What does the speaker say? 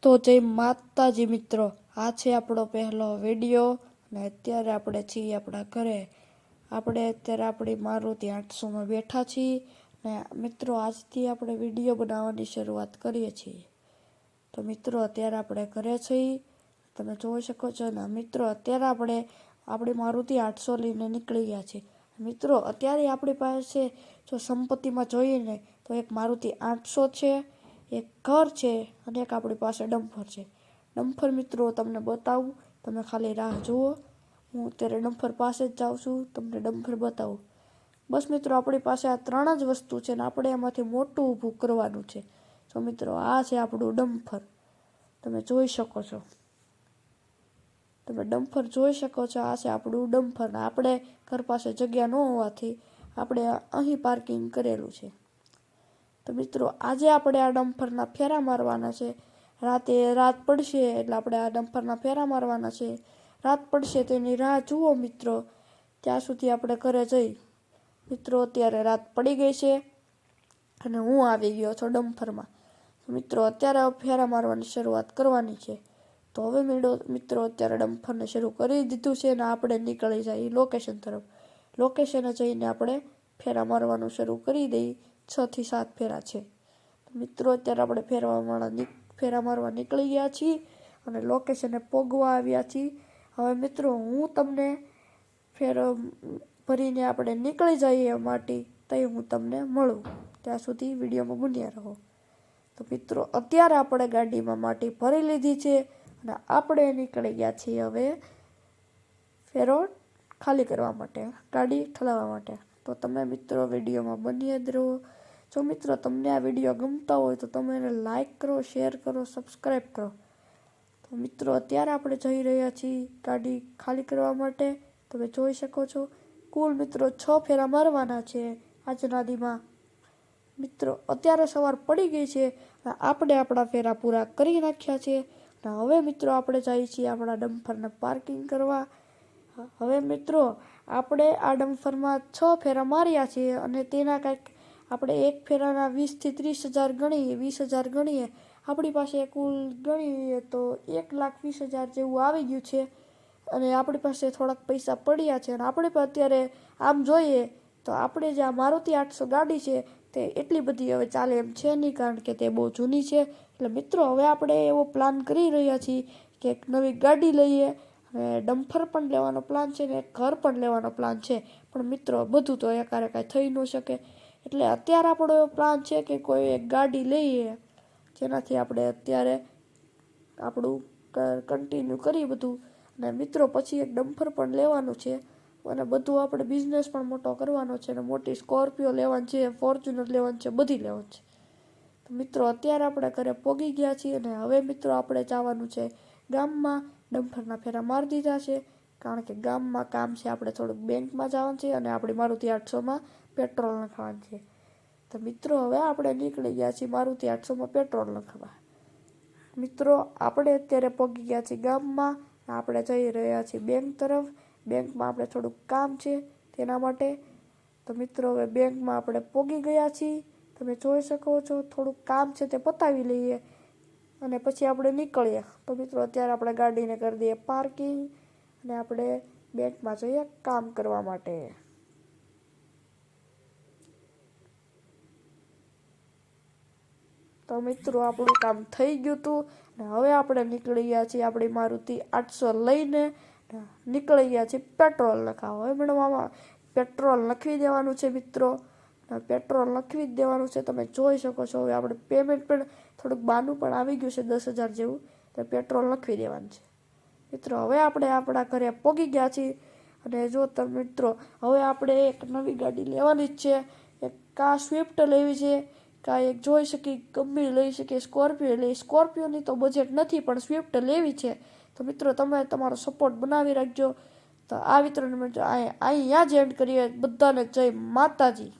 તો જય માતાજી મિત્રો, આ છે આપણો પહેલો વિડીયો અને અત્યારે આપણે છીએ આપણા ઘરે. આપણે અત્યારે આપણી મારુતિ 800માં બેઠા છીએ ને મિત્રો આજથી આપણે વિડીયો બનાવવાની શરૂઆત કરીએ છીએ. તો મિત્રો અત્યારે આપણે ઘરે છીએ, તમે જોઈ શકો છો ને. મિત્રો અત્યારે આપણે આપણી મારુતિ 800 લઈને નીકળી ગયા છીએ. મિત્રો અત્યારે આપણી પાસે જો સંપત્તિમાં જોઈએ ને તો એક મારુતિ 800 છે, એક ઘર છે અને એક આપણી પાસે ડમ્ફર છે. ડમ્ફર મિત્રો તમને બતાવું, તમે ખાલી રાહ જુઓ. હું અત્યારે ડમ્ફર પાસે જ જાઉં છું, તમને ડમ્ફર બતાવું. બસ મિત્રો આપણી પાસે આ 3 જ વસ્તુ છે ને આપણે એમાંથી મોટું ઊભું કરવાનું છે. તો મિત્રો આ છે આપણું ડમ્ફર, તમે જોઈ શકો છો. તમે ડમ્ફર જોઈ શકો છો, આ છે આપણું ડમ્ફર. ને આપણે ઘર પાસે જગ્યા ન હોવાથી આપણે અહીં પાર્કિંગ કરેલું છે. તો મિત્રો આજે આપણે આ ડમ્ફરના ફેરા મારવાના છે. રાત પડશે એટલે આપણે આ ડમ્ફરના ફેરા મારવાના છે. રાત પડશે તેની રાહ જુઓ મિત્રો, ત્યાં સુધી આપણે ઘરે જઈ. મિત્રો અત્યારે રાત પડી ગઈ છે અને હું આવી ગયો છું ડમ્ફરમાં. મિત્રો અત્યારે ફેરા મારવાની શરૂઆત કરવાની છે. તો હવે મિત્રો અત્યારે ડમ્ફરને શરૂ કરી દીધું છે અને આપણે નીકળી જઈએ લોકેશન તરફ. લોકેશને જઈને આપણે ફેરા મારવાનું શરૂ કરી દઈએ. 6 થી 7 ફેરા છે. મિત્રો અત્યારે આપણે ફેરા મારવા નીકળી ગયા છીએ અને લોકેશને પહોંચવા આવ્યા છીએ. હવે મિત્રો હું તમને ફેરો ભરીને આપણે નીકળી જઈએ માટે તઈ હું તમને મળું. ત્યાં સુધી વિડીયોમાં બન્યા રહો. તો મિત્રો અત્યારે આપણે ગાડીમાં માટી ભરી લીધી છે અને આપણે નીકળી ગયા છીએ હવે ફેરો ખાલી કરવા માટે, ગાડી ઠલાવવા માટે. તો તમે મિત્રો વિડીયોમાં બન્યા જ રહો. જો મિત્રો તમને આ વિડીયો ગમતા હોય તો તમે એને લાઈક કરો, શેર કરો, સબસ્ક્રાઈબ કરો. તો મિત્રો અત્યારે આપણે જઈ રહ્યા છીએ ગાડી ખાલી કરવા માટે. તમે જોઈ શકો છો કુલ મિત્રો 6 ફેરા મારવાના છે આજના દીમાં. મિત્રો અત્યારે સવાર પડી ગઈ છે અને આપણે આપણા ફેરા પૂરા કરી નાખ્યા છે. અને હવે મિત્રો આપણે જઈએ છીએ આપણા ડમ્ફરને પાર્કિંગ કરવા. હવે મિત્રો આપણે આ ડમ્ફરમાં 6 ફેરા માર્યા છે અને તેના કંઈક આપણે એક ફેરાના 20 થી 30 હજાર ગણીએ, 20,000 ગણીએ. આપણી પાસે કુલ ગણીએ તો 1,20,000 જેવું આવી ગયું છે અને આપણી પાસે થોડાક પૈસા પડ્યા છે. અને આપણે પણ અત્યારે આમ જોઈએ તો આપણે જે આ મારુતિ 800 ગાડી છે તે એટલી બધી હવે ચાલે એમ છે નહીં, કારણ કે તે બહુ જૂની છે. એટલે મિત્રો હવે આપણે એવો પ્લાન કરી રહ્યા છીએ કે એક નવી ગાડી લઈએ અને ડમ્ફર પણ લેવાનો પ્લાન છે ને એક ઘર પણ લેવાનો પ્લાન છે. પણ મિત્રો બધું તો એકારે કાંઈ થઈ ન શકે. એટલે અત્યારે આપણો એવો પ્લાન છે કે કોઈ એક ગાડી લઈએ જેનાથી આપણે અત્યારે આપણું કન્ટિન્યુ કરીએ બધું. અને મિત્રો પછી એક ડમ્ફર પણ લેવાનું છે અને બધું આપણે બિઝનેસ પણ મોટો કરવાનો છે. અને મોટી સ્કોર્પિયો લેવાની છે, ફોર્ચ્યુનર લેવાની છે, બધી લેવાની છે. તો મિત્રો અત્યારે આપણે ઘરે પહોંચી ગયા છીએ અને હવે મિત્રો આપણે જવાનું છે ગામમાં. ડમ્ફરના ફેરા મારી દીધા છે કારણ કે ગામમાં કામ છે, આપણે થોડુંક બેંકમાં જવાનું છે અને આપણી મારુતિ 800માં પેટ્રોલ નખાવાનું છે. તો મિત્રો હવે આપણે નીકળી ગયા છીએ મારુતિ 800માં પેટ્રોલ નખાવા. મિત્રો આપણે અત્યારે પહોંચી ગયા છીએ ગામમાં. આપણે જઈ રહ્યા છીએ બેંક તરફ. બેંકમાં આપણે થોડુંક કામ છે તેના માટે. તો મિત્રો હવે બેંકમાં આપણે પહોંચી ગયા છીએ. તમે જોઈ શકો છો થોડુંક કામ છે તે પતાવી લઈએ અને પછી આપણે નીકળીએ. તો મિત્રો અત્યારે આપણે ગાડીને કરી દઈએ પાર્કિંગ અને આપણે બેંકમાં જઈએ કામ કરવા માટે. તો મિત્રો આપણું કામ થઈ ગયું હતું અને હવે આપણે નીકળી ગયા છીએ આપણી મારુતિ 800 લઈને નીકળી ગયા છીએ પેટ્રોલ નખાવા. હવે મેડમ આમાં પેટ્રોલ નખવી દેવાનું છે મિત્રો, પેટ્રોલ નખવી જ દેવાનું છે. તમે જોઈ શકો છો હવે આપણે પેમેન્ટ પણ થોડુંક બાનું પણ આવી ગયું છે 10,000 જેવું. તો પેટ્રોલ નખવી દેવાનું છે. મિત્રો હવે આપણે આપણા ઘરે પહોંચી ગયા છીએ અને જો તમે મિત્રો હવે આપણે એક નવી ગાડી લેવાની જ છે. એક કા સ્વિફ્ટ લેવી છે, કાં એક જોઈ શકીએ ગમે લઈ શકીએ, સ્કોર્પિયો લઈ. સ્કોર્પિયોની તો બજેટ નથી પણ સ્વિફ્ટ લેવી છે. તો મિત્રો તમે તમારો સપોર્ટ બનાવી રાખજો. તો આ વિતરણ અહીંયા જ એન્ડ કરીએ. બધાને જય માતાજી.